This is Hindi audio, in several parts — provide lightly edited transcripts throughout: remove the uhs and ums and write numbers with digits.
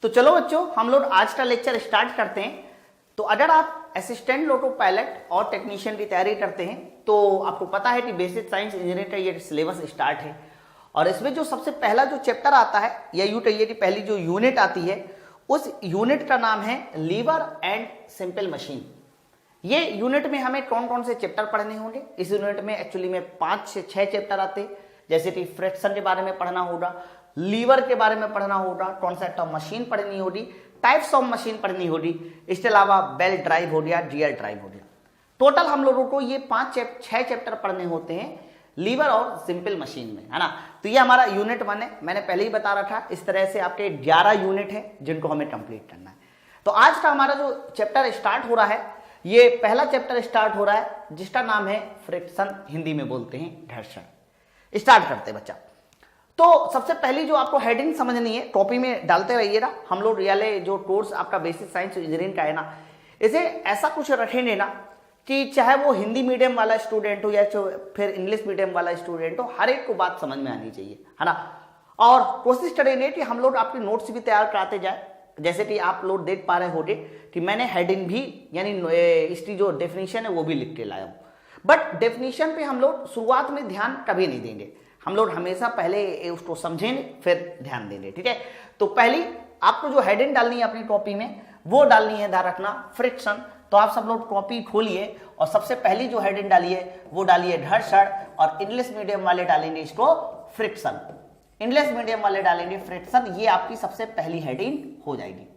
तो चलो बच्चों, हम लोग आज का लेक्चर स्टार्ट करते हैं। तो अगर आप असिस्टेंट लोको पायलट और टेक्नीशियन की तैयारी करते हैं तो आपको पता है कि बेसिक साइंस इंजीनियरिंग का ये सिलेबस स्टार्ट है और इसमें जो सबसे पहला जो चैप्टर आता है या यूं कहिए कि पहली जो यूनिट आती है उस यूनिट का नाम है लीवर एंड सिंपल मशीन। ये यूनिट में हमें कौन कौन से चैप्टर पढ़ने होंगे? इस यूनिट में एक्चुअली में 5 से 6 चैप्टर आते हैं, जैसे कि फ्रिक्शन के बारे में पढ़ना होगा, लीवर के बारे में पढ़ना होगा, कॉन्सेप्ट ऑफ मशीन पढ़नी होगी, टाइप्स ऑफ मशीन पढ़नी होगी, इसके अलावा बेल्ट ड्राइव हो गया, गियर ड्राइव हो गया। टोटल हम लोगों को ये 6 चैप्टर पढ़ने होते हैं लीवर और सिंपल मशीन में, है ना। तो ये हमारा यूनिट 1 है, मैंने पहले ही बता रखा। इस तरह से आपके 11 यूनिट है जिनको हमें कंप्लीट करना है। तो आज का हमारा जो चैप्टर स्टार्ट हो रहा है, ये पहला चैप्टर स्टार्ट हो रहा है जिसका नाम है फ्रिक्शन, हिंदी में बोलते हैं घर्षण। स्टार्ट करते हैं बच्चा। तो सबसे पहली जो आपको हेडिंग समझनी है, कॉपी में डालते रहिएगा। हम लोग रियले जो कोर्स आपका बेसिक साइंस इंजीनियरिंग का है ना, इसे ऐसा कुछ रखेंगे ना कि चाहे वो हिंदी मीडियम वाला स्टूडेंट हो या फिर इंग्लिश मीडियम वाला स्टूडेंट हो, हर एक को बात समझ में आनी चाहिए, है ना। और कोशिश करेंगे कि हम लोग आपके नोट्स भी तैयार कराते जाए। जैसे कि आप लोग देख पा रहे होंगे कि मैंने हेडिंग भी यानी इसकी जो डेफिनेशन है वो भी लिख के लाया हूँ। बट डेफिनेशन पे हम लोग शुरुआत में ध्यान कभी नहीं देंगे, हम लोग हमेशा पहले उसको समझेंगे फिर ध्यान देंगे, ठीक है। तो पहली आपको जो हेडिंग डालनी है अपनी कॉपी में वो डालनी है, ध्यान रखना, फ्रिक्शन। तो आप सब लोग कॉपी खोलिए और सबसे पहली जो हेडिंग डालिए वो डालिए घर्षण, और इंग्लिश मीडियम वाले डालेंगे इसको फ्रिक्शन, इंग्लिश मीडियम वाले डालेंगे फ्रिक्शन। ये आपकी सबसे पहली हेडिंग हो जाएगी।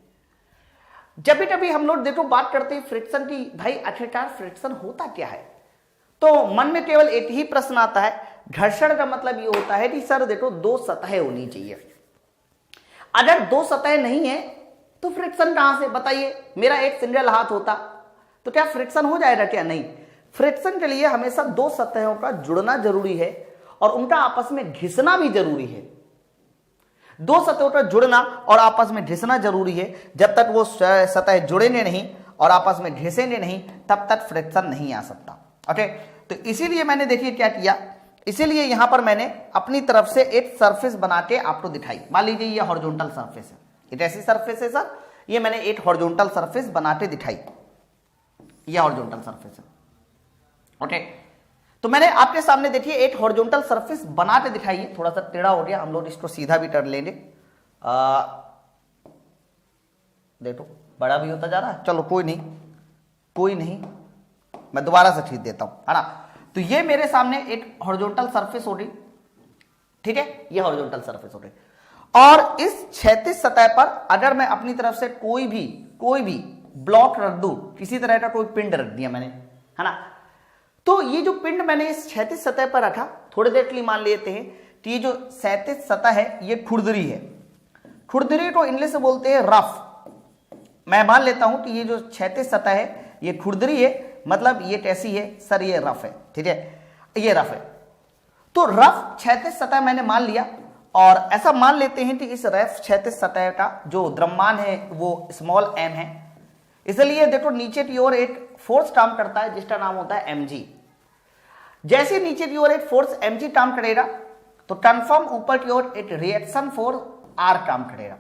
जब भी कभी हम लोग देखो बात करते हैं फ्रिक्शन की, भाई आखिरकार फ्रिक्शन होता क्या है, तो मन में केवल एक ही प्रश्न आता है, घर्षण का मतलब ये होता है कि सर देखो 2 सतहें होनी चाहिए। अगर 2 सतहें नहीं है तो फ्रिक्शन कहां से? बताइए, मेरा एक सिंगल हाथ होता तो क्या फ्रिक्शन हो जाएगा? क्या नहीं। फ्रिक्शन के लिए हमेशा 2 सतहों का जुड़ना जरूरी है और उनका आपस में घिसना भी जरूरी है। 2 सतहों का जुड़ना और आपस में घिसना जरूरी है। जब तक वो सतह जुड़ेंगे नहीं और आपस में घिसेंगे नहीं तब तक फ्रिक्शन नहीं आ सकता। ओके, तो इसीलिए मैंने देखिए क्या किया, इसीलिए यहां पर मैंने अपनी तरफ से एक सरफेस बना के आपको दिखाई। मान लीजिए ये हॉरिजॉन्टल सरफेस है, एक ऐसी सरफेस है सर, ये मैंने एक हॉरिजॉन्टल सरफेस बना के दिखाई, ये हॉरिजॉन्टल सरफेस है। ओके, तो मैंने आपके सामने देखिए एक हॉरिजॉन्टल सरफेस बना के दिखाई है। थोड़ा सा टेढ़ा हो गया, हम लोग इसको सीधा भी कर लेंगे। देखो बड़ा भी होता जा रहा है, चलो कोई नहीं, मैं दोबारा से खींच देता हूं, है ना। तो ये मेरे सामने एक हॉरिजॉन्टल सरफेस हो रही, ठीक है, ये हॉरिजॉन्टल सरफेस हो रही, और इस क्षैतिज सतह पर अगर मैं अपनी तरफ से कोई भी ब्लॉक रख दूं, किसी तरह का कोई पिंड रख दिया मैंने, है ना, तो ये जो पिंड मैंने इस क्षैतिज सतह पर रखा, थोड़ी देर के लिए मान लेते हैं कि ये जो क्षैतिज सतह है ये खुरदरी है। खुरदरी को इंग्लिश से बोलते हैं रफ। मैं मान लेता हूं कि ये जो क्षैतिज सतह है ये खुरदरी है, मतलब ये कैसी है सर? ये रफ है, ठीक है, ये रफ है। तो रफ क्षैतिज सतह मैंने मान लिया और ऐसा मान लेते हैं कि इस रफ क्षैतिज सतह का जो द्रव्यमान है वो स्मॉल m है। इसलिए देखो नीचे की ओर एक फोर्स काम करता है जिसका नाम होता है mg। जैसे नीचे की ओर एक फोर्स mg काम करेगा तो कन्फर्म ऊपर की ओर एक रिएक्शन फोर्स r काम करेगा।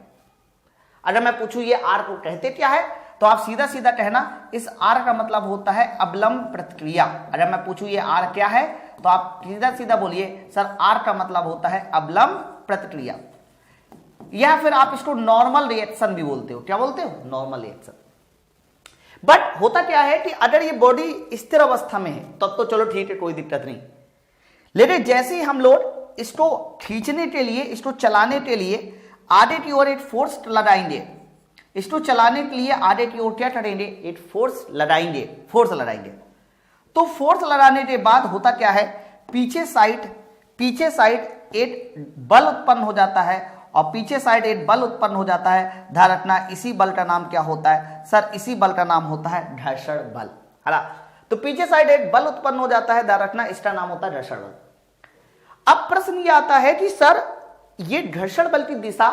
अगर मैं पूछूं ये r को कहते क्या है, तो आप सीधा सीधा कहना इस R का मतलब होता है अवलंब प्रतिक्रिया। अगर मैं पूछूं ये R क्या है तो आप सीधा सीधा बोलिए सर R का मतलब होता है अवलंब प्रतिक्रिया, या फिर आप इसको नॉर्मल रिएक्शन भी बोलते हो। क्या बोलते हो? Normal reaction. बट होता क्या है कि अगर ये बॉडी स्थिर अवस्था में है तब तो चलो ठीक है, कोई दिक्कत नहीं, लेकिन जैसे ही हम लोग इसको खींचने के लिए, इसको चलाने के लिए आगे की ओर एक फोर्स लगाएंगे, इसको चलाने के लिए आगे की ओर क्या करेंगे? एक फोर्स लगाएंगे। तो फोर्स लगाने के बाद होता क्या है, पीछे साइड एक बल उत्पन्न हो जाता है, और पीछे साइड एक बल उत्पन्न हो जाता है। ध्यान रखना, इसी बल का नाम क्या होता है सर? इसी बल का नाम होता है घर्षण बल, है ना। तो पीछे साइड एक बल उत्पन्न हो जाता है, ध्यान रखना, इसका नाम होता है घर्षण बल। अब प्रश्न ये आता है कि सर ये घर्षण बल की दिशा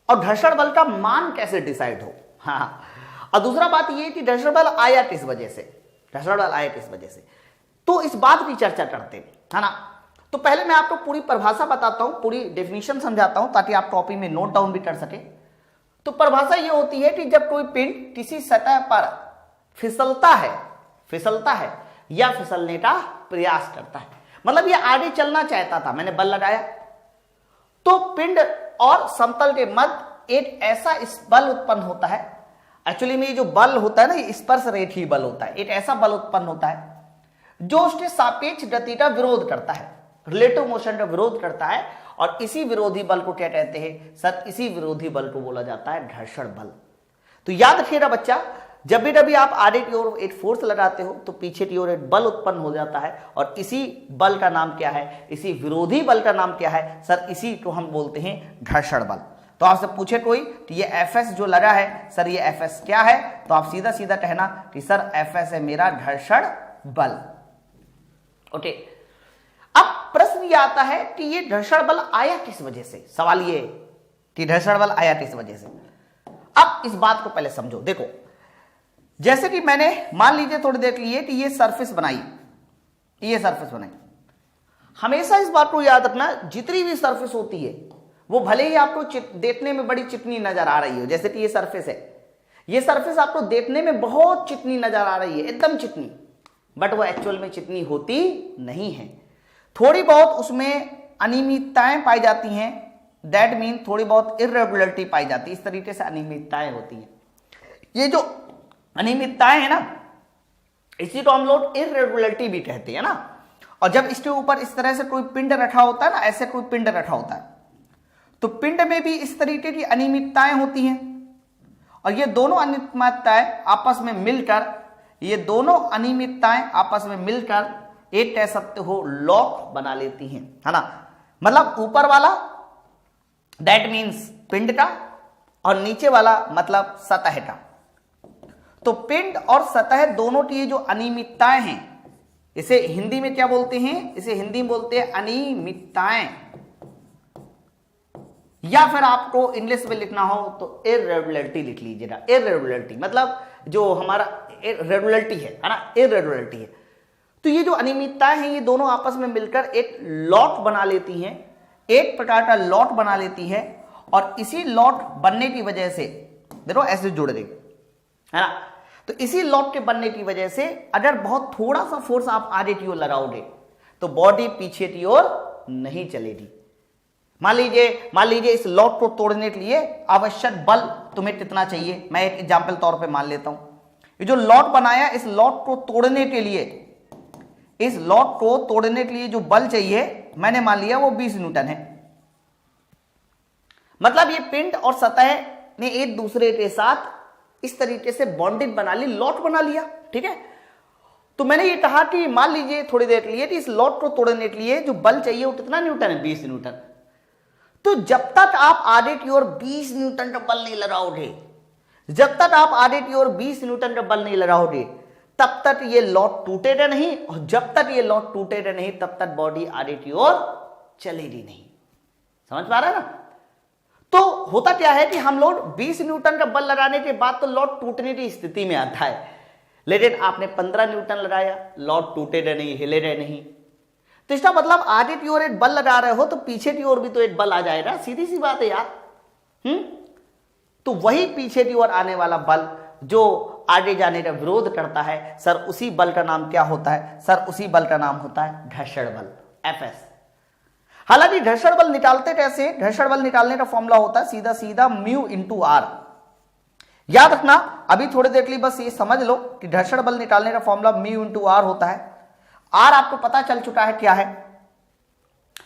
और घर्षण बल का मान कैसे डिसाइड हो? हाँ, और दूसरा बात ये कि घर्षण बल आया किस वजह से, तो इस बात की चर्चा करते हैं, है ना। तो पहले मैं आपको पूरी परिभाषा बताता हूं, पूरी डेफिनेशन समझाता हूं ताकि आप कॉपी में नोट डाउन भी कर सके। तो परिभाषा ये होती है कि जब कोई पिंड किसी सतह पर फिसलता है या फिसलने का प्रयास करता है, मतलब ये आगे चलना चाहता था, मैंने बल लगाया, तो पिंड और समतल के मध्य एक ऐसा बल उत्पन्न होता है। एक्चुअली में ये जो बल होता है ना, ये स्पर्श रेखीय बल होता है। एक ऐसा बल उत्पन्न होता है जो उसके सापेक्ष गति का विरोध करता है, रिलेटिव मोशन का विरोध करता है, और इसी विरोधी बल को क्या कहते हैं सर? इसी विरोधी बल को बोला जाता है घर्षण बल। तो याद रखिएगा बच्चा, जब भी आप आगे की ओर एक फोर्स लगाते हो तो पीछे की ओर एक बल उत्पन्न हो जाता है, और इसी बल का नाम क्या है? इसी विरोधी बल का नाम क्या है सर? इसी को हम बोलते हैं घर्षण बल। तो आपसे पूछे कोई कि ये Fs जो लगा है सर, ये Fs क्या है? तो आप सीधा सीधा कहना कि सर Fs है मेरा घर्षण बल। ओके, अब प्रश्न ये आता है कि ये घर्षण बल आया किस वजह से? सवाल ये कि घर्षण बल आया किस वजह से। अब इस बात को पहले समझो। देखो, जैसे कि मैंने मान लीजिए थोड़ी देर के लिए कि ये सरफेस बनाई, हमेशा इस बात को याद रखना, जितनी भी सरफेस होती है वो भले ही आपको देखने में बड़ी चिकनी नजर आ रही हो, जैसे कि ये सरफेस है, ये सरफेस आपको देखने में बहुत चिकनी नजर आ रही है, एकदम चिकनी, बट वो एक्चुअल में चिकनी होती नहीं है। थोड़ी बहुत उसमें अनियमितताएं पाई जाती हैं, दैट मीन थोड़ी बहुत इरेगुलरिटी पाई जाती है, इस तरीके से अनियमितताएं होती हैं। ये जो अनियमितताएं हैं ना, इसी को हम लोग इरेगुलरिटी भी कहते हैं ना। और जब इसके ऊपर इस तरह से कोई पिंड रखा होता है ना, ऐसे कोई पिंड रखा होता है, तो पिंड में भी इस तरीके की अनियमितताएं होती हैं, और ये दोनों अनियमितताएं आपस में मिलकर एक कह सकते हो लॉक बना लेती हैं, है ना। मतलब ऊपर वाला दैट मीन्स पिंड का, और नीचे वाला मतलब सतह का। तो पिंड और सतह दोनों की ये जो अनियमितताएं हैं, इसे हिंदी में क्या बोलते हैं? इसे हिंदी में बोलते हैं अनियमितताएं, या फिर आपको इंग्लिश में लिखना हो तो इरेगुलरिटी लिख लीजिएगा। इरेगुलरिटी मतलब जो हमारा रेगुलरिटी है ना, इरेगुलरिटी है। तो ये जो अनियमितताएं हैं, ये दोनों आपस में मिलकर एक लॉट बना लेती हैं, एक प्रकार का लॉट बना लेती है, और इसी लॉट बनने की वजह से देखो ऐसे जुड़ गई, है ना। तो इसी लॉट के बनने की वजह से अगर बहुत थोड़ा सा फोर्स आप आगे की ओर लगाओगे तो बॉडी पीछे की ओर नहीं चलेगी। मान लीजिए इस लॉट को तोड़ने के लिए आवश्यक बल तुम्हें कितना चाहिए? मैं एक एग्जांपल तौर पे मान लेता हूं, ये जो लॉट बनाया, इस लॉट को तोड़ने के लिए जो बल चाहिए मैंने मान लिया वो 20 न्यूटन है। मतलब ये पिंड और सतह ने एक दूसरे के साथ इस तरीके से बॉन्डिंग बना ली, लॉट बना लिया, ठीक है। तो मैंने ये कहा कि मान लीजिए थोड़ी देर के लिए कि इस लॉट को तोड़ने के लिए जो बल चाहिए वो कितना न्यूटन है? 20 न्यूटन। तो जब तक आप आगे की ओर 20 न्यूटन का बल नहीं लगाओगे, तब तक ये लॉट टूटेगा नहीं, और जब तक ये लॉट टूटेगा नहीं तब तक बॉडी आगे की ओर चलेगी नहीं। समझ पा रहा है ना? तो होता क्या है कि हम लोग 20 न्यूटन का बल लगाने के बाद तो लॉट टूटने की स्थिति में आता है, लेकिन आपने 15 न्यूटन लगाया, लॉट टूटेगा नहीं, हिलेगा नहीं। तो इसका मतलब आगे की ओर एक बल लगा रहे हो तो पीछे की ओर भी तो एक बल आ जाएगा, सीधी सी बात है यार। तो वही पीछे की ओर आने वाला बल जो आगे जाने का विरोध करता है सर, उसी बल का नाम क्या होता है सर? उसी बल का नाम होता है घर्षण बल, Fs। हालांकि घर्षण बल निकालते कैसे? घर्षण बल निकालने का फॉर्मूला होता है सीधा सीधा म्यू इंटू आर। याद रखना, अभी थोड़ी देर के लिए बस ये समझ लो कि घर्षण बल निकालने का फॉर्मूला म्यू इंटू आर होता है। आर आपको पता चल चुका है क्या है,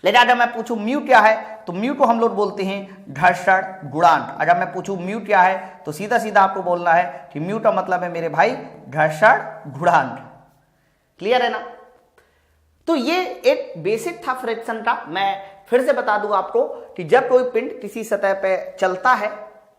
लेकिन अगर मैं पूछूं म्यू क्या है तो म्यू को हम लोग बोलते हैं घर्षण गुणांक। अगर मैं पूछूं म्यू क्या है तो सीधा सीधा आपको बोलना है कि म्यू का मतलब है मेरे भाई घर्षण गुणांक। क्लियर है ना? तो ये एक बेसिक था फ्रिक्शन का। मैं फिर से बता दूं आपको कि जब कोई पिंड किसी सतह पे चलता है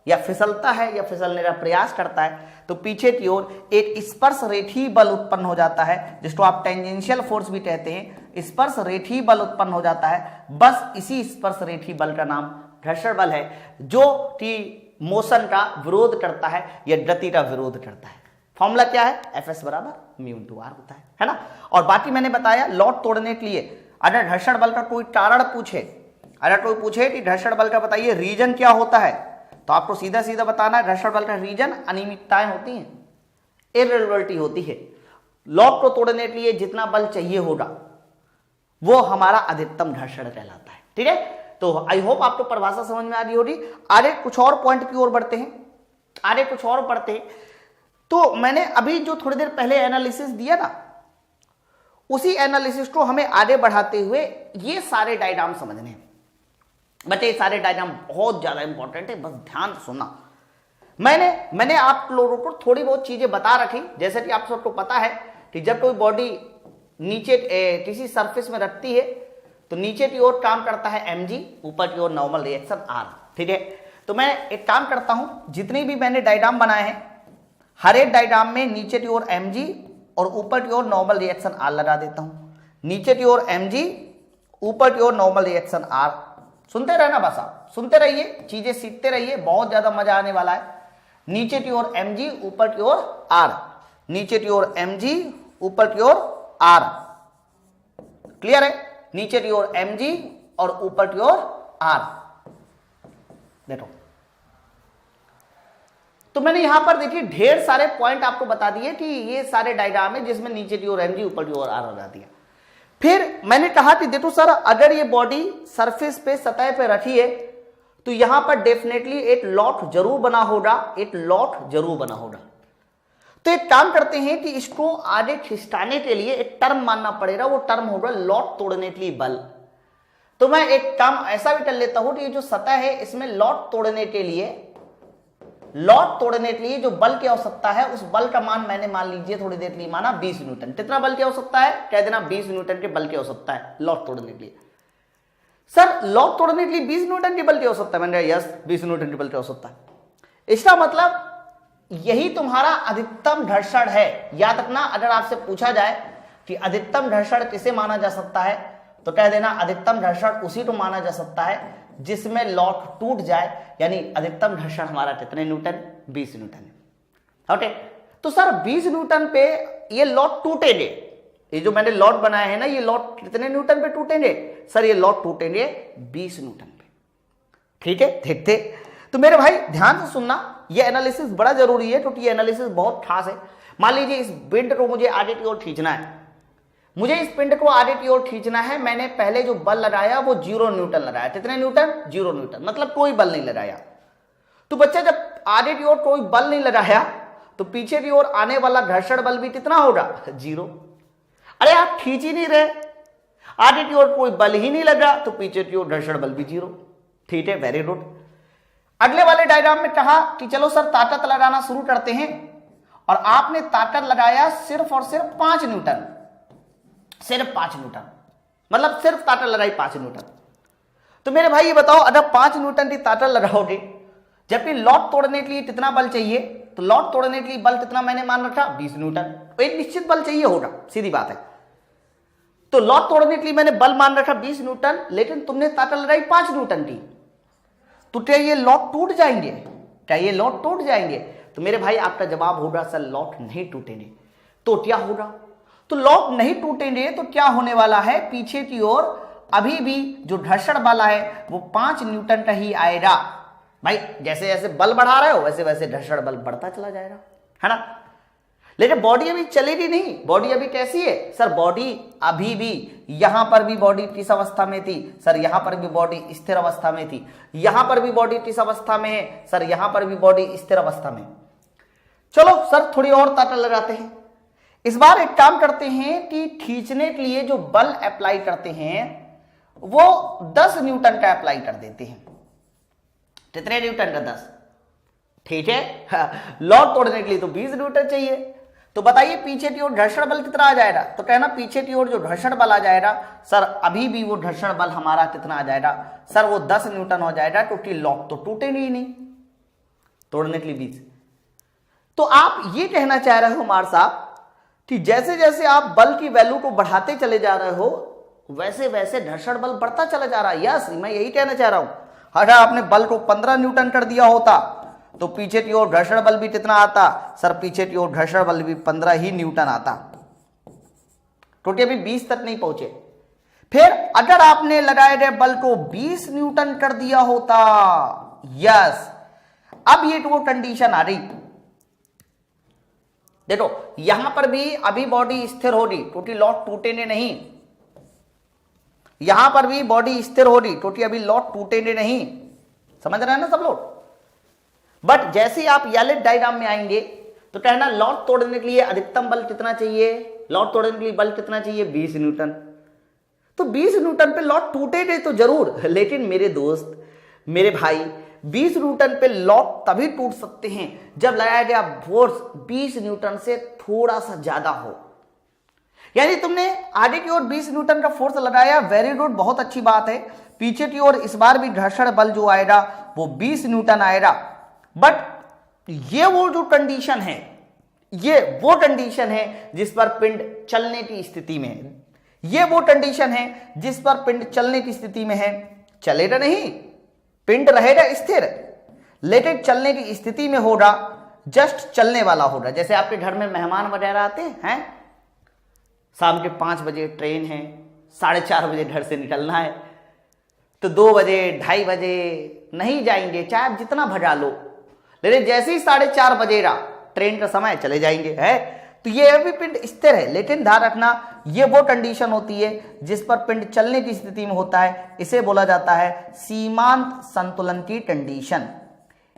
या फिसलता है या फिसलने का प्रयास करता है तो पीछे की ओर एक स्पर्श रेखीय बल उत्पन्न हो जाता है, जिसको आप टेंजेंशियल फोर्स भी कहते हैं। स्पर्श रेखीय बल उत्पन्न हो जाता है। बस इसी स्पर्श रेखीय बल का नाम घर्षण बल है, जो कि मोशन का विरोध करता है या गति का विरोध करता है। फॉर्मूला क्या है? Fs बराबर म्यू इंटू आर होता है ना। और बाकी मैंने बताया लॉट तोड़ने के लिए अगर घर्षण बल का कोई कारण पूछे, अगर कोई पूछे कि घर्षण बल का बताइए रीजन क्या होता है, तो आपको सीधा सीधा बताना है घर्षण बल का रीजन अनियमितताएं होती हैं, इरेगुलरिटी होती है। लॉक को तोड़ने के लिए जितना बल चाहिए होगा वो हमारा अधिकतम घर्षण कहलाता है। ठीक है, तो आई होप आपको परिभाषा समझ में आ रही होगी। आगे कुछ और पॉइंट की ओर बढ़ते हैं, आगे कुछ और बढ़ते हैं। तो मैंने अभी जो थोड़ी देर पहले एनालिसिस दिया ना, उसी एनालिसिस को हमें आगे बढ़ाते हुए ये सारे डायग्राम समझने हैं। बच्चे ये सारे डायग्राम बहुत ज्यादा इंपॉर्टेंट है, बस ध्यान से सुनना। मैंने आप लोगों को थोड़ी बहुत चीजें बता रखी, जैसे कि आप सबको पता है कि जब कोई बॉडी नीचे किसी सरफेस में रखती है तो नीचे की ओर काम करता है mg, ऊपर की ओर नॉर्मल रिएक्शन r। ठीक है, तो मैं एक काम करता हूं, जितनी भी मैंने डायग्राम बनाए हैं हर एक डायग्राम में नीचे की ओर mg और ऊपर की ओर नॉर्मल रिएक्शन r लगा देता हूं। नीचे की ओर mg, ऊपर की ओर नॉर्मल रिएक्शन r। सुनते रहना, बस आप सुनते रहिए, चीजें सीखते रहिए, बहुत ज्यादा मजा आने वाला है। नीचे की ओर mg, ऊपर की ओर r, नीचे की ओर mg, ऊपर की ओर r। क्लियर है? नीचे की ओर mg और ऊपर की ओर r। देखो, तो मैंने यहां पर देखिए ढेर सारे पॉइंट आपको बता दिए कि ये सारे डायग्राम है जिसमें नीचे की ओर mg, ऊपर की ओर r लगा दिया। फिर मैंने कहा कि देखो सर, अगर ये बॉडी सरफेस पे, सतह पे रखी है तो यहां पर डेफिनेटली एक लॉट जरूर बना होगा, एक लॉट जरूर बना होगा। तो एक काम करते हैं कि इसको आगे खिसकाने के लिए एक टर्म मानना पड़ेगा, वो टर्म होगा लॉट तोड़ने के लिए बल। तो मैं एक काम ऐसा भी कर लेता हूं कि ये जो सतह है इसमें लॉट तोड़ने के लिए जो बल की आवश्यकता है, उस बल का मान मैंने मान लीजिए थोड़ी देर के लिए माना 20 न्यूटन। कितना बल की आवश्यकता है? कह देना 20 न्यूटन के बल की आवश्यकता है लॉट तोड़ने के लिए। सर, लॉट तोड़ने के लिए 20 न्यूटन के बल की आवश्यकता है? मैंने कहा यस, 20 न्यूटन के बल की आवश्यकता है। इसका मतलब यही तुम्हारा अधिकतम घर्षण है। याद रखना, अगर आपसे पूछा जाए कि अधिकतम घर्षण किसे माना जा सकता है तो कह देना अधिकतम घर्षण उसी को माना जा सकता है जिसमें लॉट टूट जाए, यानी अधिकतम घर्षण हमारा कितने न्यूटन? 20 न्यूटन है। ओके, तो सर 20 न्यूटन पे ये लॉट टूटेंगे। ये जो मैंने लॉट बनाया है ना, ये लॉट कितने न्यूटन पे टूटेंगे? सर ये लॉट टूटेंगे 20 न्यूटन पे। ठीक है, देखते। तो मेरे भाई ध्यान से सुनना, ये एनालिसिस बड़ा जरूरी है क्योंकि ये एनालिसिस बहुत खास है। मान लीजिए इस पिंड को मुझे आगे की ओर खींचना है, मैंने पहले जो बल लगाया वो 0 न्यूटन लगाया। कितने न्यूटन? 0 न्यूटन, मतलब कोई बल नहीं लगाया। तो बच्चा, जब आगे की ओर कोई बल नहीं लगाया तो पीछे की ओर आने वाला घर्षण बल भी कितना होगा? 0। अरे आप खींच ही नहीं रहे, आगे की ओर कोई बल ही नहीं लगा तो पीछे की ओर घर्षण बल भी 0। ठीक है, वेरी गुड। अगले वाले डायग्राम में कहा कि चलो सर ताकत लगाना शुरू करते हैं, और आपने ताकत लगाया सिर्फ और सिर्फ 5 न्यूटन, सिर्फ 5 न्यूटन, मतलब सिर्फ ताकत लगाई 5 न्यूटन। तो मेरे भाई ये बताओ, अगर 5 न्यूटन की ताकत लगाओगे, जबकि लॉट तोड़ने के लिए कितना बल चाहिए? तो लॉट तोड़ने के लिए बल कितना मैंने मान रखा? 20 न्यूटन। तो एक निश्चित बल चाहिए होगा, सीधी बात है। तो लॉट तोड़ने के लिए मैंने बल मान रखा 20 न्यूटन, लेकिन तुमने ताकत लगाई 5 न्यूटन की, तो क्या ये लॉट टूट जाएंगे? क्या ये लॉट टूट जाएंगे? तो मेरे भाई आपका जवाब होगा सर लॉट नहीं टूटेंगे। तो क्या होगा? तो लॉट नहीं टूटेंगे तो क्या होने वाला है? पीछे की ओर अभी भी जो घर्षण बल है वो 5 न्यूटन का ही आएगा। भाई जैसे जैसे बल बढ़ा रहे हो वैसे वैसे घर्षण बल बढ़ता चला जाएगा, है ना। लेकिन बॉडी अभी चलेगी नहीं। बॉडी अभी कैसी है? सर बॉडी अभी भी, यहां पर भी बॉडी किस अवस्था में थी? सर यहां पर भी बॉडी स्थिर अवस्था में थी। यहां पर भी बॉडी किस अवस्था में है? सर यहां पर भी बॉडी स्थिर अवस्था में। चलो सर थोड़ी और ताकत लगाते हैं। इस बार एक काम करते हैं कि खींचने के लिए जो बल अप्लाई करते हैं वो 10 न्यूटन का अप्लाई कर देते हैं। कितने न्यूटन का? 10। ठीक है। लॉट तोड़ने के लिए तो 20 न्यूटन चाहिए। तो बताइए पीछे की ओर घर्षण बल कितना आ जाएगा? तो कहना पीछे की ओर जो घर्षण बल आ जाएगा, सर अभी भी वो घर्षण बल हमारा कितना आ जाएगा? सर वो 10 न्यूटन हो जाएगा, क्योंकि लॉक तो टूटेंगे ही नहीं तोड़ने के लिए 20। तो आप ये कहना चाह रहे हो मार साहब कि जैसे जैसे आप बल की वैल्यू को बढ़ाते चले जा रहे हो वैसे वैसे घर्षण बल बढ़ता चला जा रहा है। यस, मैं यही कहना चाह रहा हूं। अगर आपने बल को 15 न्यूटन कर दिया होता तो पीछे की ओर घर्षण बल भी कितना आता? सर पीछे की ओर घर्षण बल भी 15 ही न्यूटन आता, क्योंकि अभी 20 तक नहीं पहुंचे। फिर अगर आपने लगाए गए बल को 20 न्यूटन कर दिया होता, यस, अब ये वो कंडीशन आ रही, देखो यहां पर भी अभी बॉडी स्थिर हो रही, टोटी लॉट टूटेंगे नहीं, यहां पर भी बॉडी स्थिर हो रही, टोटी अभी लॉट टूटेंगे नहीं, समझ रहे हैं ना सब लोग। बट जैसे ही आप यलिट डायग्राम में आएंगे तो कहना लॉट तोड़ने के लिए अधिकतम बल कितना चाहिए, लॉट तोड़ने के लिए बल कितना चाहिए, 20 न्यूटन। तो 20 न्यूटन पे लॉट टूटेंगे तो जरूर, लेकिन मेरे दोस्त मेरे भाई 20 न्यूटन पे लॉट तभी टूट सकते हैं जब लगाया गया फोर्स 20 न्यूटन से थोड़ा सा ज्यादा हो। यानी तुमने आगे की ओर 20 न्यूटन का फोर्स लगाया, वेरी गुड, बहुत अच्छी बात है। पीछे की ओर इस बार भी घर्षण बल जो आएगा वो 20 न्यूटन आएगा। बट ये वो जो कंडीशन है, ये वो कंडीशन है जिस पर पिंड चलने की स्थिति में है, ये वो कंडीशन है जिस पर पिंड चलने की स्थिति में है। चलेगा नहीं, पिंड रहेगा स्थिर, लेकिन चलने की स्थिति में होगा, जस्ट चलने वाला होगा। जैसे आपके घर में मेहमान वगैरह आते हैं, शाम के 5 बजे ट्रेन है, 4:30 बजे घर से निकलना है, तो 2 बजे 2:30 बजे नहीं जाएंगे, चाहे आप जितना भगा लो, लेकिन जैसे ही 4:30 बजेगा ट्रेन का समय, चले जाएंगे, है। तो ये अभी पिंड स्थिर है, लेकिन ध्यान रखना ये वो कंडीशन होती है जिस पर पिंड चलने की स्थिति में होता है, इसे बोला जाता है सीमांत संतुलन की कंडीशन।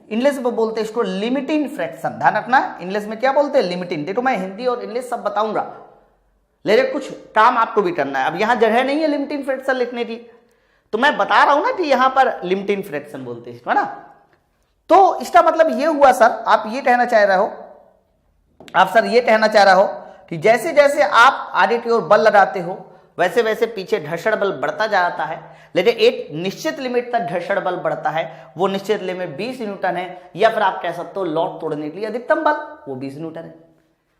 इंग्लिश में बोलते हैं इसको लिमिटिंग फ्रैक्शन। ध्यान रखना, इंग्लिश में क्या बोलते हैं, लिमिटिंग। देखो मैं हिंदी और इंग्लिश सब बताऊंगा, लेकिन कुछ काम आपको भी करना है। अब यहां जगह नहीं है लिमिटिंग फ्रैक्शन लिखने की, तो मैं बता रहा हूं ना कि यहां पर लिमिटिंग फ्रैक्शन बोलते हैं, है ना। तो इसका मतलब ये हुआ सर, आप ये कहना चाह रहे हो, आप सर ये कहना चाह रहे हो कि जैसे जैसे आप आगे की ओर बल लगाते हो वैसे वैसे पीछे घर्षण बल बढ़ता जाता है, लेकिन एक निश्चित लिमिट तक घर्षण बल बढ़ता है, वो निश्चित लिमिट 20 न्यूटन है, या फिर आप कह सकते हो लॉट तोड़ने के लिए अधिकतम बल वो 20 न्यूटन है।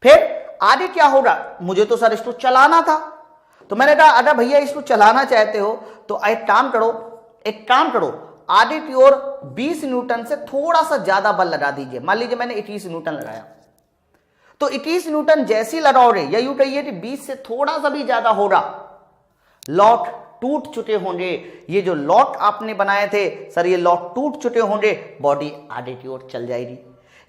फिर आगे क्या होगा, मुझे तो सर इसको चलाना था, तो मैंने कहा अगर भैया इसको चलाना चाहते हो तो एक काम करो, आगे की ओर 20 न्यूटन से थोड़ा सा ज्यादा बल लगा दीजिए। मान लीजिए मैंने 21 न्यूटन लगाया, तो 21 न्यूटन जैसी लगाओगे, या यूं कहिए कि 20 से थोड़ा सा भी ज्यादा होगा, लॉट टूट चुके होंगे। ये जो लॉट आपने बनाए थे सर, ये लॉट टूट चुके होंगे, बॉडी आगे की ओर चल जाएगी।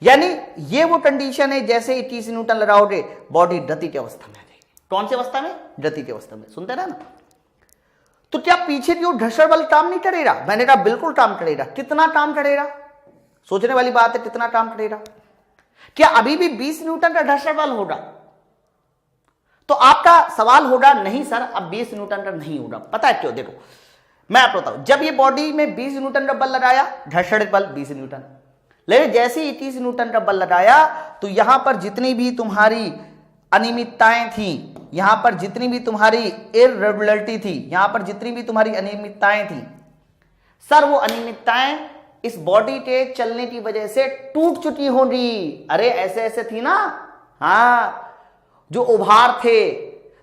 यानी ये वो कंडीशन है, जैसे 21 न्यूटन लगाओगे बॉडी गति की अवस्था में आ जाएगी। कौन सी अवस्था में, गति की अवस्था में, सुनते रहे ना। तो क्या पीछे की ओर घर्षण बल काम नहीं करेगा, मैंने कहा बिल्कुल काम करेगा। कितना काम करेगा, सोचने वाली बात है, कितना काम करेगा। क्या अभी भी 20 न्यूटन का घर्षण बल होगा, तो आपका सवाल होगा नहीं सर अब 20 न्यूटन का नहीं होगा। पता है क्यों, देखो मैं आपको बताऊं, जब ये बॉडी में 20 न्यूटन का बल लगाया, घर्षण बल 20 न्यूटन, लेकिन जैसे ही 30 न्यूटन का बल लगाया तो यहां पर जितनी भी तुम्हारी अनियमितताएं थी, यहां पर जितनी भी तुम्हारी इर्रेगुलरिटी थी, यहां पर जितनी भी तुम्हारी अनियमितताएं थी सर, वो अनियमितताएं इस बॉडी के चलने की वजह से टूट चुकी होंगी। अरे ऐसे ऐसे थी ना, हाँ, जो उभार थे,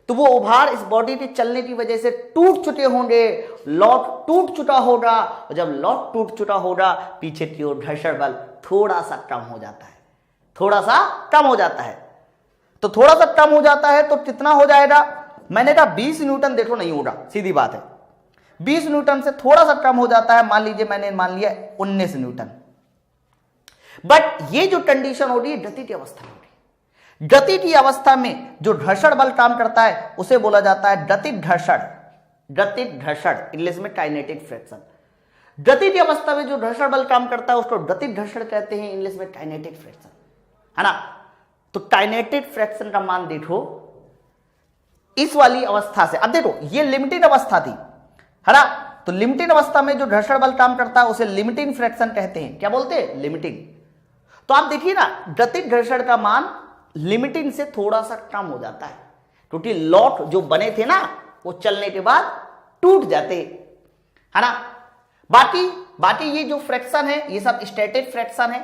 तो वो उभार इस बॉडी के चलने की वजह से टूट चुके होंगे, लॉट टूट चुका होगा, और जब लॉट टूट चुका होगा पीछे की ओर घर्षण बल थोड़ा सा कम हो जाता है, थोड़ा सा कम हो जाता है। तो थोड़ा सा कम हो जाता है तो कितना हो जाएगा, मैंने कहा 20 न्यूटन, देखो नहीं होगा, सीधी बात है, 20 न्यूटन से थोड़ा सा कम हो जाता है, मान लीजिए मैंने मान लिया 19 न्यूटन। बट ये जो कंडीशन हो रही है गति की अवस्था में, गति की अवस्था में जो घर्षण बल काम करता है उसे बोला जाता है गतिज घर्षण। गतिज घर्षण इंग्लिश में काइनेटिक फ्रिक्शन। गति की अवस्था में जो घर्षण बल काम करता है उसको गतिज घर्षण कहते हैं, इंग्लिश में काइनेटिक फ्रिक्शन, है ना। तो काइनेटिक फ्रिक्शन का मान देखो इस वाली अवस्था से। अब देखो ये लिमिटेड अवस्था थी, है ना, तो लिमिटेड अवस्था में जो घर्षण बल काम करता है उसे लिमिटिंग फ्रिक्शन कहते हैं। क्या बोलते हैं, लिमिटिंग। तो आप देखिए ना, गतिज घर्षण का मान लिमिटिंग से थोड़ा सा कम हो जाता है, क्योंकि लॉट जो बने थे ना वो चलने के बाद टूट जाते, है ना। बाकी ये जो फ्रैक्शन है ये सब स्टैटिक फ्रैक्शन है,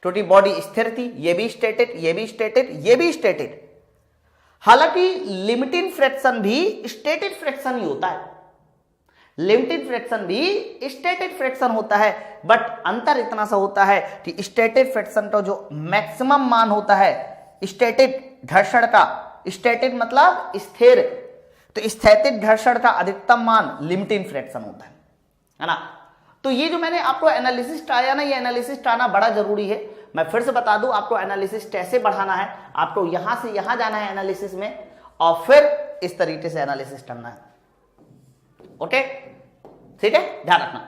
क्योंकि बॉडी स्थिर थी, ये भी स्टैटिक, ये भी स्टैटिक, ये भी स्टैटिक। हालांकि लिमिटिंग फ्रैक्शन भी स्टैटिक फ्रैक्शन ही होता है, लिमिटिंग फ्रैक्शन भी स्टैटिक फ्रैक्शन होता है, बट अंतर इतना सा होता है कि स्टैटिक फ्रैक्शन का जो मैक्सिमम मान होता है स्टैटिक घर्षण का, स्टैटिक मतलब स्थिर, तो स्थैतिक घर्षण का अधिकतम मान लिमिटिंग फ्रैक्शन होता है ना। तो ये जो मैंने आपको एनालिसिस ट्राया ना, ये एनालिसिस ट्राना बड़ा जरूरी है। मैं फिर से बता दूं, आपको एनालिसिस कैसे बढ़ाना है, आपको यहां से यहां जाना है एनालिसिस में, और फिर इस तरीके से एनालिसिस करना है। ओके, ठीक है, ध्यान रखना।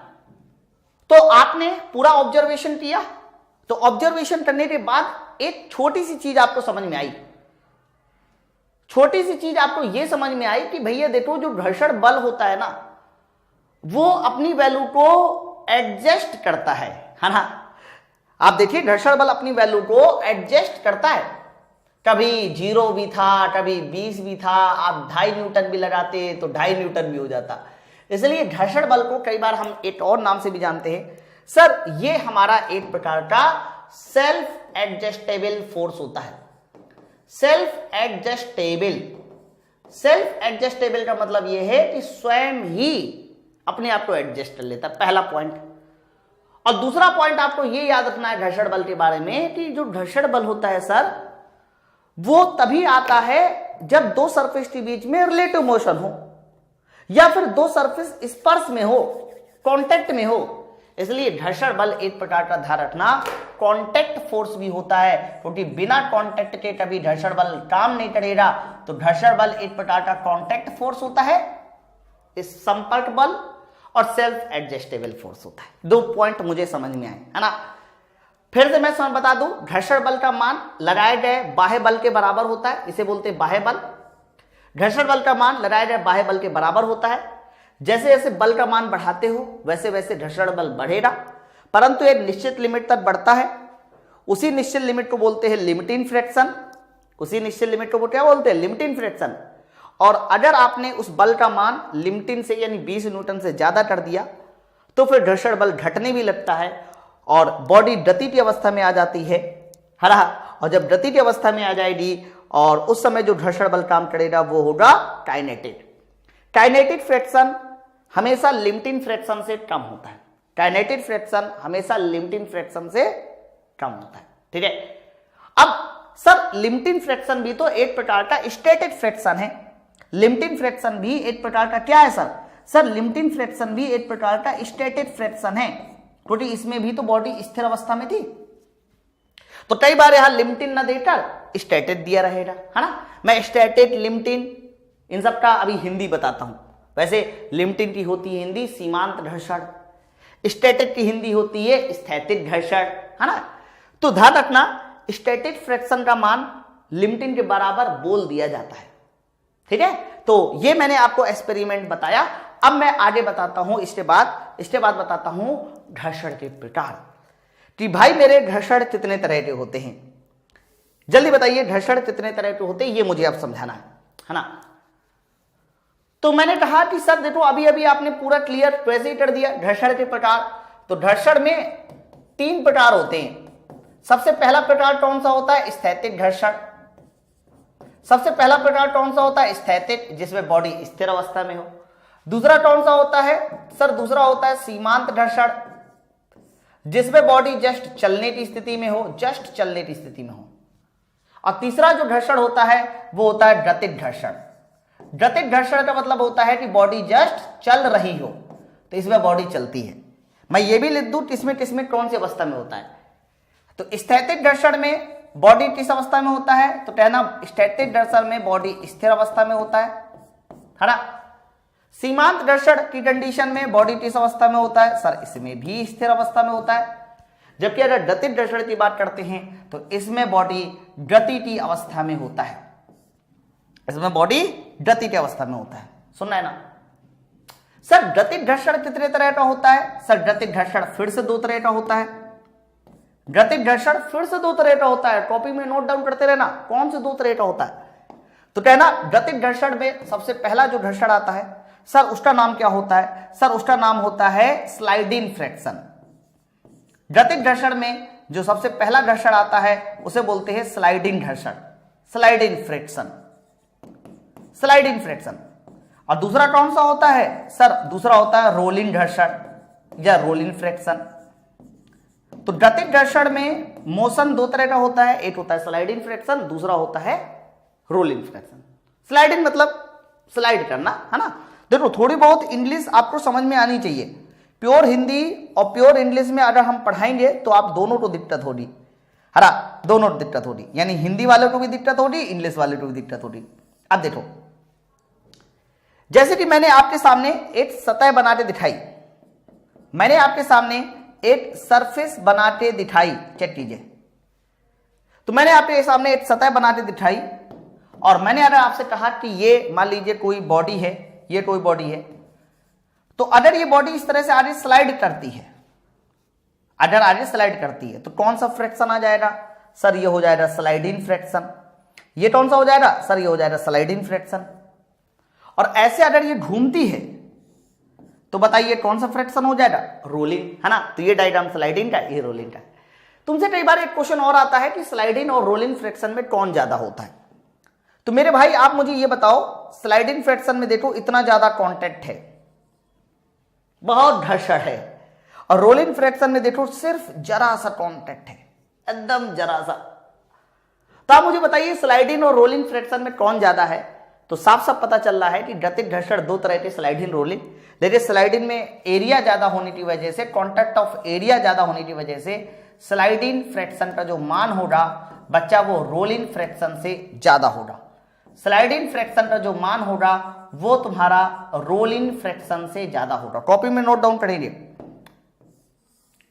तो आपने पूरा ऑब्जर्वेशन किया, तो ऑब्जर्वेशन करने के बाद एक छोटी सी चीज आपको समझ में आई, छोटी सी चीज आपको यह समझ में आई कि भैया देखो, जो घर्षण बल होता है ना, वो अपनी वैल्यू को एडजस्ट करता है ना। आप देखिए, घर्षण बल अपनी वैल्यू को एडजस्ट करता है, कभी 0 भी था, कभी 20 भी था, आप 2.5 न्यूटन भी लगाते तो 2.5 न्यूटन भी हो जाता। इसलिए घर्षण बल को कई बार हम एक और नाम से भी जानते हैं, सर ये हमारा एक प्रकार का सेल्फ एडजस्टेबल फोर्स होता है। सेल्फ एडजस्टेबल, सेल्फ एडजस्टेबल का मतलब यह है कि स्वयं ही अपने आप को एडजस्ट कर लेता है, पहला पॉइंट। और दूसरा पॉइंट आपको यह याद रखना है घर्षण बल के बारे में कि जो घर्षण बल होता है सर, वो तभी आता है जब दो सरफेस के बीच में रिलेटिव मोशन हो, या फिर दो सरफेस स्पर्श में हो, कांटेक्ट में हो। इसलिए घर्षण बल एक प्रकार का ध्यान रखना कांटेक्ट फोर्स भी होता है, क्योंकि बिना कांटेक्ट के कभी घर्षण बल काम नहीं करेगा। तो घर्षण बल एक प्रकार का कांटेक्ट फोर्स होता है, इस संपर्क बल, और सेल्फ एडजस्टेबल फोर्स होता है। दो पॉइंट मुझे समझ में आए, है ना। फिर से मैं समझ बता दूं, घर्षण बल का मान लगाए गए बाह्य बल के बराबर होता है, इसे बोलते हैं बाह्य बल। घर्षण बल का मान लगाए गए बाह्य बल के बराबर होता है। जैसे जैसे बल का मान बढ़ाते हो वैसे वैसे घर्षण बल बढ़ेगा, परंतु एक निश्चित लिमिट तक बढ़ता है। उसी निश्चित लिमिट को बोलते हैं लिमिटिंग फ्रैक्शन। उसी निश्चित लिमिट को क्या बोलते हैं? Limiting fraction. और अगर आपने उस बल का मान लिमिटिंग से यानी 20 न्यूटन से ज्यादा कर दिया तो फिर घर्षण बल घटने भी लगता है और बॉडी गति की अवस्था में आ जाती है, हरा। और जब गति की अवस्था में आ जाएगी और उस समय जो घर्षण बल काम करेगा वो होगा काइनेटिक। काइनेटिक फ्रैक्शन हमेशा लिमिटिंग फ्रैक्शन से कम होता है। काइनेटिक फ्रैक्शन हमेशा लिमिटिंग फ्रैक्शन से कम होता है, ठीक है। अब सर लिमिटिंग फ्रैक्शन भी तो एक प्रकार का स्टैटिक फ्रैक्शन है। लिमिटिंग फ्रैक्शन भी एक प्रकार का क्या है सर? सर लिमिटिंग फ्रैक्शन भी एक प्रकार का स्टैटिक फ्रैक्शन है, क्योंकि इसमें भी तो बॉडी स्थिर अवस्था में थी। तो कई बार यहां लिमिटिंग ना देकर स्टैटिक दिया रहेगा, है ना। मैं स्टैटिक, लिमिटिंग इन सब का अभी हिंदी बताता हूं। वैसे लिमिटिंग की होती है हिंदी सीमांत घर्षण, स्टैटिक की हिंदी होती है स्थैतिक घर्षण, है ना। तो ध्यान रखना, स्टैटिक फ्रैक्शन का मान लिमिटिंग के बराबर बोल दिया जाता है, ठीक है। तो ये मैंने आपको एक्सपेरिमेंट बताया। अब मैं आगे बताता हूं, इसके बाद बताता हूं घर्षण के प्रकार कि भाई मेरे घर्षण कितने तरह के होते हैं। जल्दी बताइए घर्षण कितने तरह के होते हैं, ये मुझे अब समझाना है ना। तो मैंने कहा कि सर देखो अभी अभी आपने पूरा क्लियर वैसे ही कर दिया घर्षण के प्रकार। तो घर्षण में 3 प्रकार होते हैं। सबसे पहला प्रकार कौन सा होता है? स्थैतिक घर्षण। सबसे पहला प्रकार कौन सा होता है? स्थैतिक, जिसमें बॉडी स्थिर अवस्था में हो। दूसरा कौन सा होता है सर? दूसरा होता है सीमांत घर्षण, जिसमें बॉडी जस्ट चलने की स्थिति में हो, जस्ट चलने की स्थिति में हो। और तीसरा जो घर्षण होता है वो होता है गतिज घर्षण। गतिज घर्षण का मतलब होता है कि बॉडी जस्ट चल रही हो, तो इसमें बॉडी चलती है। मैं ये भी लिख दूं किसमें किसमें कौन सी अवस्था में होता है। तो स्थैतिक घर्षण में बॉडी किस अवस्था में होता है? तो कहना स्टैटिक घर्षण में बॉडी स्थिर अवस्था में होता है ना। सीमांत घर्षण की कंडीशन में बॉडी किस अवस्था में होता है? सर इसमें भी स्थिर अवस्था में होता है। जबकि अगर गतिज घर्षण की बात करते हैं तो इसमें बॉडी गति की अवस्था में होता है। इसमें बॉडी गति की अवस्था में होता है। सुनना है ना सर। गतिज घर्षण कितने तरह का होता है? सर गतिज घर्षण फिर से 2 तरह का होता है। गतिज घर्षण फिर से 2 तरह का होता है। कॉपी में नोट डाउन करते रहना कौन से 2 तरह का होता है। तो कहना गतिज घर्षण में सबसे पहला जो घर्षण आता है सर उसका नाम क्या होता है? सर उसका नाम होता है स्लाइडिंग फ्रैक्शन। गतिज घर्षण में जो सबसे पहला घर्षण आता है उसे बोलते हैं स्लाइडिंग घर्षण, स्लाइडिंग फ्रैक्शन, स्लाइडिंग फ्रैक्शन। और दूसरा कौन सा होता है? सर दूसरा होता है रोलिंग घर्षण या रोलिंग फ्रैक्शन। तो गतिज घर्षण में मोशन 2 तरह का होता है। एक होता है स्लाइडिंग फ्रैक्शन, दूसरा होता है रोलिंग फ्रैक्शन। स्लाइडिंग मतलब स्लाइड करना, है ना। देखो थोड़ी बहुत इंग्लिश आपको समझ में आनी चाहिए, प्योर हिंदी और प्योर इंग्लिश में अगर हम पढ़ाएंगे तो आप दोनों को दिक्कत होगी, है ना, दोनों को दिक्कत होगी, यानी हिंदी वालों को भी दिक्कत होगी, इंग्लिश वालों को भी दिक्कत होगी। अब देखो, जैसे कि मैंने आपके सामने एक सतह बनाते दिखाई, मैंने आपके सामने एक सरफेस बनाते दिखाई, चेक कीजिए। तो मैंने आपके सामने एक सतह बनाते दिखाई और मैंने अगर आपसे कहा कि ये मान लीजिए कोई बॉडी है, ये कोई बॉडी है, तो अगर ये बॉडी इस तरह से आगे स्लाइड करती है, अगर आगे स्लाइड करती है तो कौन सा फ्रैक्शन आ जाएगा? सर ये हो जाएगा स्लाइडिंग फ्रैक्शन। ये कौन सा हो जाएगा? सर ये हो जाएगा स्लाइडिंग फ्रैक्शन। और ऐसे अगर ये घूमती है तो बताइए कौन सा फ्रैक्शन हो जाएगा? रोलिंग, है ना। तो ये डायग्राम स्लाइडिंग का, ये रोलिंग का। तुमसे कई बार एक क्वेश्चन और आता है कि स्लाइडिंग और रोलिंग फ्रैक्शन में कौन ज्यादा होता है। तो मेरे भाई आप मुझे ये बताओ, स्लाइडिंग फ्रैक्शन में देखो इतना ज्यादा कांटेक्ट है, बहुत घर्षण है, और रोलिंग फ्रैक्शन में देखो सिर्फ जरा सा कांटेक्ट है, एकदम जरा सा। तो आप मुझे बताइए स्लाइडिंग और रोलिंग फ्रैक्शन में कौन ज्यादा है? तो साफ साफ पता चल रहा है कि गतिज घर्षण दो तरह के, स्लाइडिंग रोलिंग। देखिए स्लाइडिंग में एरिया ज्यादा होने की वजह से, कॉन्टैक्ट ऑफ एरिया ज्यादा होने की वजह से स्लाइडिंग फ्रैक्शन का जो मान होगा बच्चा वो रोलिंग फ्रैक्शन से ज्यादा होगा। स्लाइडिंग फ्रैक्शन का जो मान होगा वो तुम्हारा रोलिंग फ्रैक्शन से ज्यादा होगा। कॉपी में नोट डाउन करेंगे,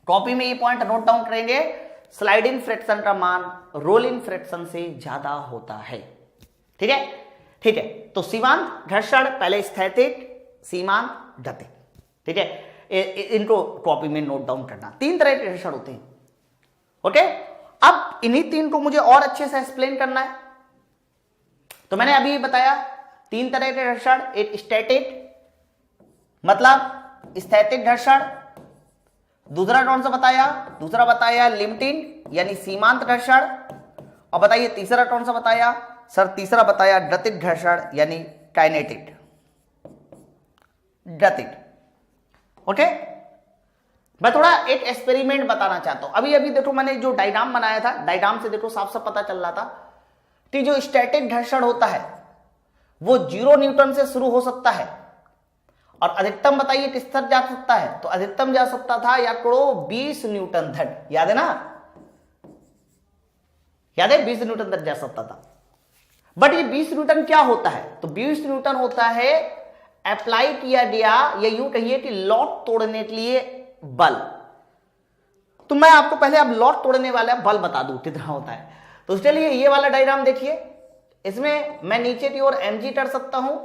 कॉपी में ये पॉइंट नोट डाउन करेंगे, स्लाइडिंग फ्रैक्शन का मान रोलिंग फ्रैक्शन से ज्यादा होता है। ठीक है, ठीक है। तो सीमांत घर्षण पहले स्थैतिक, सीमांत गतिज। ठीक है, इनको कॉपी में नोट डाउन करना। तीन तरह के घर्षण होते हैं। ओके, अब इन्हीं तीन को मुझे और अच्छे से एक्सप्लेन करना है। तो मैंने अभी बताया तीन तरह के घर्षण, एक स्टैटिक मतलब स्थैतिक घर्षण, दूसरा कौन सा बताया? दूसरा बताया लिमिटिंग यानी सीमांत घर्षण, और बताइए तीसरा कौन सा बताया? सर तीसरा बताया गतिज घर्षण यानी काइनेटिक, गतिज। ओके, मैं थोड़ा एक एक्सपेरिमेंट बताना चाहता हूं। अभी अभी देखो मैंने जो डायग्राम बनाया था, डायग्राम से देखो साफ साफ पता चल रहा था कि जो स्टैटिक घर्षण होता है वो 0 न्यूटन से शुरू हो सकता है और अधिकतम बताइए किस तक जा सकता है? तो अधिकतम जा सकता था या करो 20 न्यूटन तक, याद है ना, याद है 20 न्यूटन तक जा सकता था। बट ये 20 न्यूटन क्या होता है? तो 20 न्यूटन होता है अप्लाई किया गया, या यूं कहिए कि लॉक तोड़ने के लिए बल। तो मैं आपको पहले अब लॉक तोड़ने वाला बल बता दूं कितना होता है। तो उसके लिए ये वाला डायग्राम देखिए, इसमें मैं नीचे की ओर mg कर सकता हूं,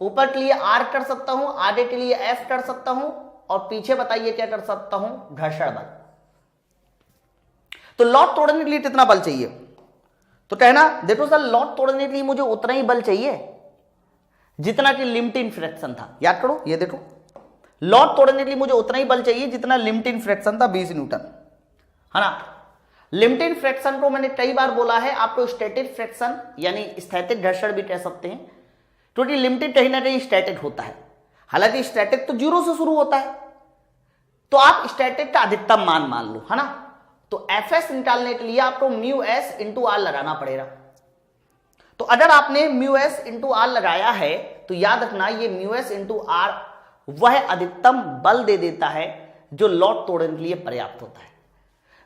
ऊपर के लिए r कर सकता हूं, आगे के लिए f कर सकता हूं, और पीछे बताइए क्या कर सकता हूं? घर्षण बल। तो लॉक तोड़ने के लिए कितना बल चाहिए? तो कहना देखो सर लॉक तोड़ने के लिए मुझे उतना ही बल चाहिए जितना कि लिमिटिंग फ्रैक्शन था। याद करो, ये देखो लॉक तोड़ने के लिए मुझे उतना ही बल चाहिए जितना लिमिटिंग फ्रैक्शन था, 20 न्यूटन, है ना। लिमिटिंग फ्रैक्शन को मैंने कई बार बोला है, आपको स्टैटिक फ्रैक्शन यानी स्थैतिक घर्षण भी कह सकते हैं, क्योंकि लिमिटेड कहीं ना कहीं स्टैटिक होता है। हालांकि स्टैटिक तो 0 से शुरू होता है, तो आप स्टैटिक का अधिकतम मान मान लो, है ना। तो Fs निकालने के लिए आपको μs इंटू आर लगाना पड़ेगा। तो अगर आपने μs इंटू आर लगाया है तो याद रखना ये μs इंटू आर वह अधिकतम बल दे देता है जो लॉक तोड़ने के लिए पर्याप्त होता है।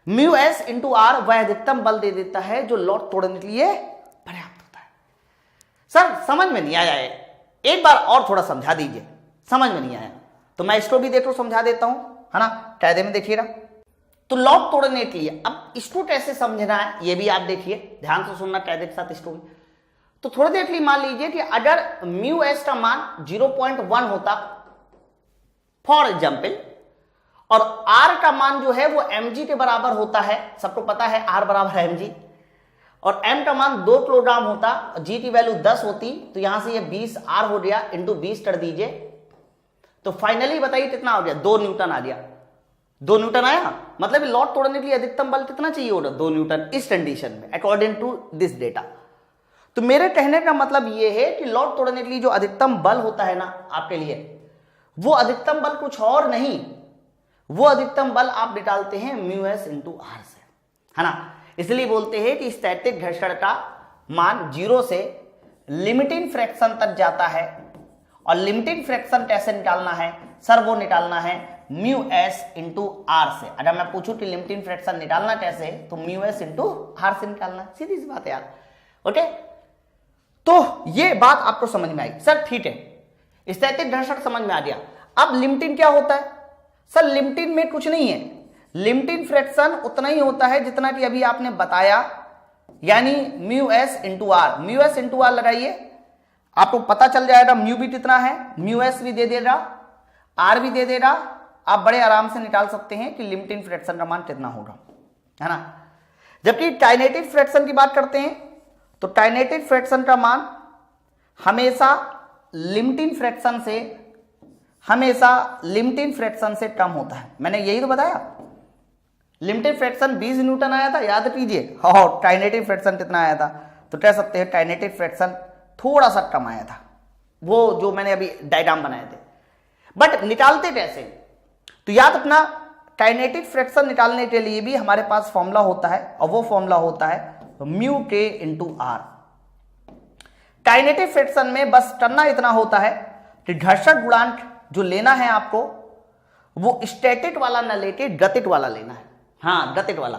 μs इंटू आर वह अधिकतम बल दे देता है जो लॉक तोड़ने के लिए पर्याप्त होता है। सर समझ में नहीं आया है, एक बार और थोड़ा समझा दीजिए, समझ में नहीं आया तो मैं इसको भी देखो समझा देता हूं, है ना। कायदे में देखिएगा। तो लॉक तोड़ने के लिए अब इसको कैसे समझना है ये भी आप देखिए, ध्यान से सुनना कायदे के साथ इसको भी। तो थोड़ी देर के लिए मान लीजिए कि अगर μs का मान 0.1 होता फॉर एग्जाम्पल, और r का मान जो है वो mg के बराबर होता है, सबको पता है r बराबर है mg, और m का मान 2 किलोग्राम होता, g की वैल्यू 10 होती, तो यहां से ये 20 r हो गया इंटू 20 कर दीजिए, तो फाइनली बताइए कितना हो गया? 2 न्यूटन आ गया। 2 न्यूटन आया, मतलब लॉक तोड़ने के लिए अधिकतम बल कितना चाहिए होगा? 2 न्यूटन इस कंडीशन में अकॉर्डिंग टू दिस डेटा। तो मेरे कहने का मतलब ये है कि लॉक तोड़ने के लिए जो अधिकतम बल होता है ना आपके लिए, वो अधिकतम बल कुछ और नहीं, वो अधिकतम बल आप निकालते हैं μs इंटू आर से, है ना। इसलिए बोलते हैं कि स्थैतिक घर्षण का मान 0 से लिमिटिंग फ्रैक्शन तक जाता है, और लिमिटिंग फ्रैक्शन कैसे निकालना है? सर वो निकालना है म्यू एस इंटू आर से। अगर मैं पूछूं कि लिमिटिंग फ्रैक्शन निकालना कैसे है तो म्यू एस इंटू आर से निकालना है, सीधी सी बात है यार। ओके, तो ये बात आपको समझ में आई। सर ठीक है, स्थैतिक घर्षण समझ में आ गया। अब लिमिटिंग क्या होता है? सर लिमिटिंग में कुछ नहीं है, लिमिटिंग फ्रैक्शन उतना ही होता है जितना कि अभी आपने बताया, यानी mu s into R. Mu s into R लगाइए, आपको पता चल जाएगा म्यू भी कितना है, म्यू एस भी दे देगा, आर भी दे देगा। आप बड़े आराम से निकाल सकते हैं कि लिमिटिंग फ्रैक्शन का मान कितना होगा, है ना। जबकि काइनेटिक फ्रैक्शन की बात करते हैं तो काइनेटिक फ्रैक्शन का मान हमेशा लिमिटिंग फ्रैक्शन से कम होता है। मैंने यही तो बताया, लिमिटिंग फ्रैक्शन 20 न्यूटन आया था, याद कीजिए, और काइनेटिक फ्रैक्शन कितना आया था, तो कह सकते हैं काइनेटिक फ्रैक्शन थोड़ा सा कम आया था, वो जो मैंने अभी डायग्राम बनाए थे। बट निकालते कैसे? तो याद रखना, काइनेटिक फ्रैक्शन निकालने के लिए भी हमारे पास फॉर्मूला होता है, और वो फॉर्मूला होता है म्यू के इंटू आर। काइनेटिक फ्रैक्शन में बस करना इतना होता है कि घर्षण गुणांक जो लेना है आपको, वो स्टैटिक वाला न लेके गतिक वाला लेना है, हाँ गतिक वाला।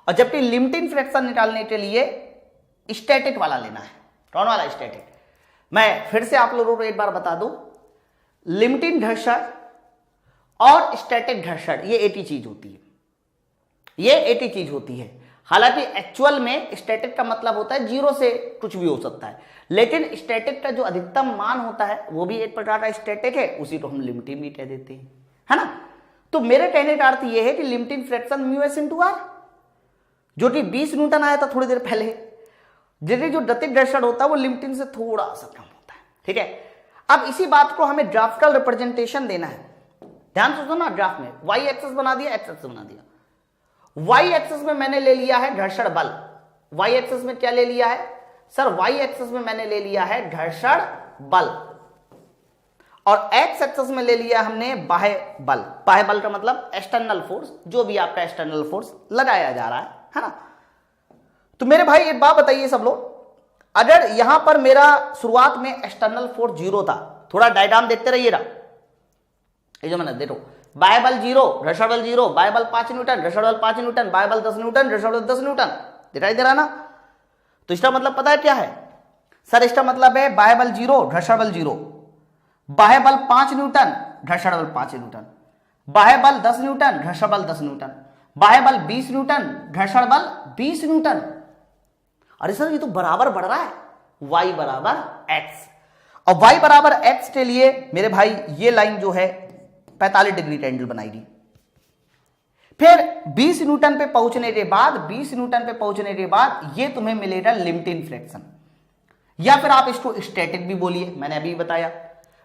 और जबकि लिमिटिंग फ्रैक्शन निकालने के लिए स्टैटिक वाला लेना है। कौन वाला? स्टैटिक। मैं फिर से आप लोगों को एक बार बता दूं, लिमिटिंग घर्षण और स्टैटिक घर्षण ये एक ही चीज होती है, ये एक ही चीज होती है। हालांकि एक्चुअल में स्टैटिक का मतलब होता है जीरो से कुछ भी हो सकता है, लेकिन स्टैटिक का जो अधिकतम मान होता है वो भी एक प्रकार का स्टैटिक है, उसी को हम लिमिटिंग भी कह देते हैं, है ना। तो मेरे कहने का अर्थ ये है कि limiting fraction mu s into R, जो कि 20 न्यूटन आया था थोड़ी देर पहले, जैसे जो गतिक घर्षण होता है वो लिमिटिंग से थोड़ा सा कम होता है, ठीक है। अब इसी बात को हमें ग्राफिकल रिप्रेजेंटेशन देना है। ध्यान से सुनो ना, ग्राफ में वाई एक्सिस बना दिया, एक्स एक्सिस बना दिया। वाई एक्सिस में मैंने ले लिया है घर्षण बल। वाई एक्सिस में क्या ले लिया है? सर वाई एक्सिस में मैंने ले लिया है घर्षण बल, और एक्स एक्सिस में ले लिया हमने बाह्य बल। बाह्य बल का मतलब एक्सटर्नल फोर्स, जो भी आपका एक्सटर्नल फोर्स लगाया जा रहा है ना। तो मेरे भाई एक बात बताइए सब लोग, अगर यहां पर मेरा शुरुआत में एक्सटर्नल फोर्स 0 था, थोड़ा डायग्राम देखते रहिएगा, ये जो मैंने देखो, बाह्य बल 0, घर्षण बल 0, बाह्य बल 5 न्यूटन, घर्षण बल 5 न्यूटन, बाह्य बल 10 न्यूटन, घर्षण बल 10 न्यूटन, दिखाई दे रहा ना। तो इसका मतलब पता है क्या है? सर इसका मतलब है बाह्य बल 0, घर्षण बल 0, बाह्य बल 5 न्यूटन, घर्षण बल 5 न्यूटन, बाह्य बल 10 न्यूटन, घर्षण बल 10 न्यूटन, बाह्य बल 20 न्यूटन, घर्षण बल 20 न्यूटन। अरे सर ये तो बराबर बढ़ रहा है, y बराबर x, और y बराबर x के लिए मेरे भाई ये लाइन जो है 45 डिग्री का एंगल बनाएगी। फिर 20 न्यूटन पे पहुंचने के बाद ये तुम्हें मिलेगा लिमिटिंग फ्रैक्शन, या फिर आप इसको स्टैटिक भी बोलिए, मैंने अभी बताया।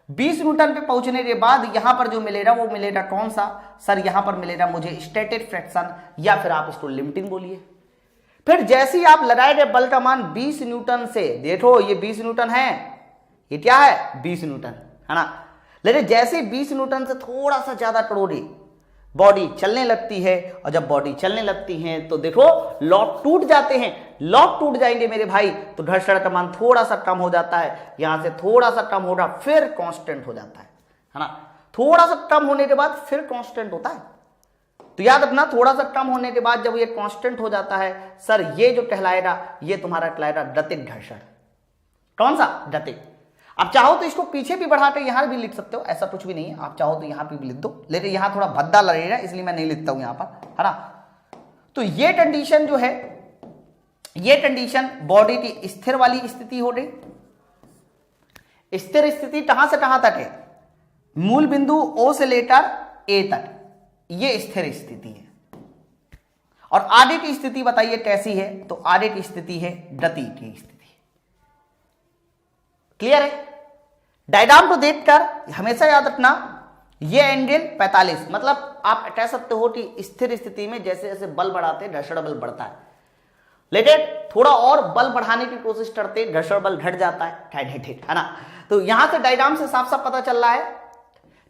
20 न्यूटन पे पहुंचने के बाद यहां पर जो मिलेगा वो मिलेगा कौन सा? सर यहां पर मिलेगा मुझे स्टैटिक फ्रैक्शन, या फिर आप इसको लिमिटिंग बोलिए। फिर जैसे ही आप लगाए गए बल का मान 20 न्यूटन से, देखो ये 20 न्यूटन है, ये क्या है? 20 न्यूटन, है ना। लेकिन जैसे 20 न्यूटन से थोड़ा सा ज्यादा करोड़ी बॉडी चलने लगती है, और जब बॉडी चलने लगती है तो देखो लॉक टूट जाते हैं। लॉक टूट जाएंगे मेरे भाई तो घर्षण का मान थोड़ा सा कम हो जाता है, यहां से थोड़ा सा कम होगा, फिर कांस्टेंट हो जाता है ना। थोड़ा सा कम होने के बाद फिर कांस्टेंट होता है। तो याद रखना, थोड़ा सा कम होने के बाद जब ये कांस्टेंट हो जाता है, सर ये जो कहलाएगा, ये तुम्हारा कहलाएगा गतिक घर्षण। कौन सा? गतिक। आप चाहो तो इसको पीछे भी बढ़ा के यहां भी लिख सकते हो, ऐसा कुछ भी नहीं है, आप चाहो तो यहां पे भी लिख दो, लेकिन यहां थोड़ा भद्दा लगेगा इसलिए मैं नहीं लिखता हूं यहां पर, है ना। तो ये कंडीशन जो है, ये कंडीशन बॉडी की स्थिर वाली स्थिति हो गई। स्थिर स्थिति कहां से कहां तक है? मूल बिंदु O से लेकर A तक, ये स्थिर स्थिति है। और आगे की स्थिति बताइए कैसी है? तो आगे की स्थिति है गति की स्थिति। क्लियर है? डायग्राम को देखकर हमेशा याद रखना, ये एंगल 45, मतलब आप कह सकते हो कि स्थिर स्थिति में जैसे जैसे बल बढ़ाते हैं घर्षण बल बढ़ता है, लेकिन थोड़ा और बल बढ़ाने की कोशिश करते घर्षण बल घट जाता है, काइनेटिक, है ना। तो यहां से डायग्राम से साफ साफ पता चल रहा है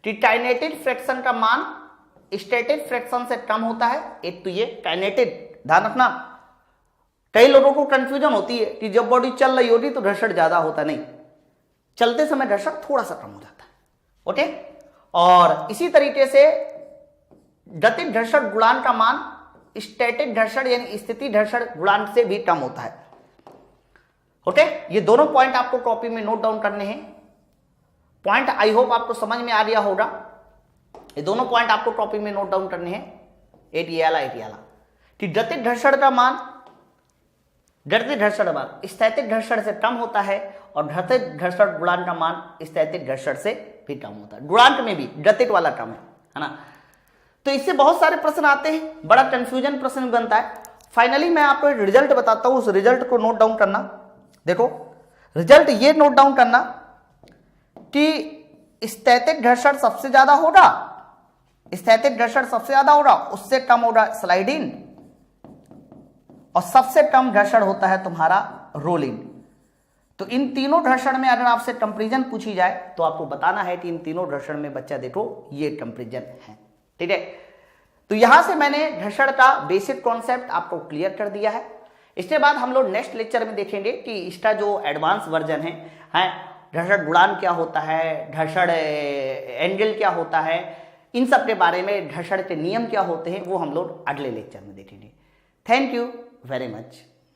कि काइनेटिक फ्रैक्शन का मान स्टैटिक फ्रैक्शन से कम होता है। एक तो ये काइनेटिक, ध्यान रखना, कई लोगों को कंफ्यूजन होती है कि जब बॉडी चल रही होती तो घर्षण ज्यादा होता, नहीं, चलते समय घर्षण थोड़ा सा कम हो जाता है। ओके, और इसी तरीके से गतिज घर्षण गुणांक का मान स्टैटिक घर्षण यानी स्थिति घर्षण गुणांक से भी कम होता है। ओके, ये दोनों पॉइंट आपको कॉपी में नोट डाउन करने हैं। पॉइंट आई होप आपको समझ में आ गया होगा। ये दोनों पॉइंट आपको कॉपी में नोट डाउन करने हैं। एटीआला कि गतिज घर्षण का मान स्थैतिक घर्षण से कम होता है और गतिज घर्षण गुणांक का मान स्थैतिक घर्षण से भी कम होता है। गुणांक में भी गतिज वाला कम है ना। तो इससे बहुत सारे प्रश्न आते हैं, बड़ा कंफ्यूजन प्रश्न बनता है। फाइनली मैं आपको रिजल्ट बताता हूं, उस रिजल्ट को नोट डाउन करना। देखो रिजल्ट ये नोट डाउन करना कि स्थैतिक घर्षण सबसे ज्यादा होगा, स्थैतिक घर्षण सबसे ज्यादा होगा, उससे कम होगा स्लाइडिंग, और सबसे कम घर्षण होता है तुम्हारा रोलिंग। तो इन तीनों घर्षण में अगर आपसे कंपैरिजन पूछी जाए तो आपको बताना है कि इन तीनों घर्षण में बच्चा देखो ये कंपैरिजन है। ठीक है, तो यहां से मैंने घर्षण का बेसिक कॉन्सेप्ट आपको क्लियर कर दिया है। इसके बाद हम लोग नेक्स्ट लेक्चर में देखेंगे कि इसका जो एडवांस वर्जन है घर्षण गुणांक क्या होता है, घर्षण एंगल क्या होता है, इन सब के बारे में, घर्षण के नियम क्या होते हैं, वो हम लोग अगले लेक्चर में देखेंगे। Thank you very much।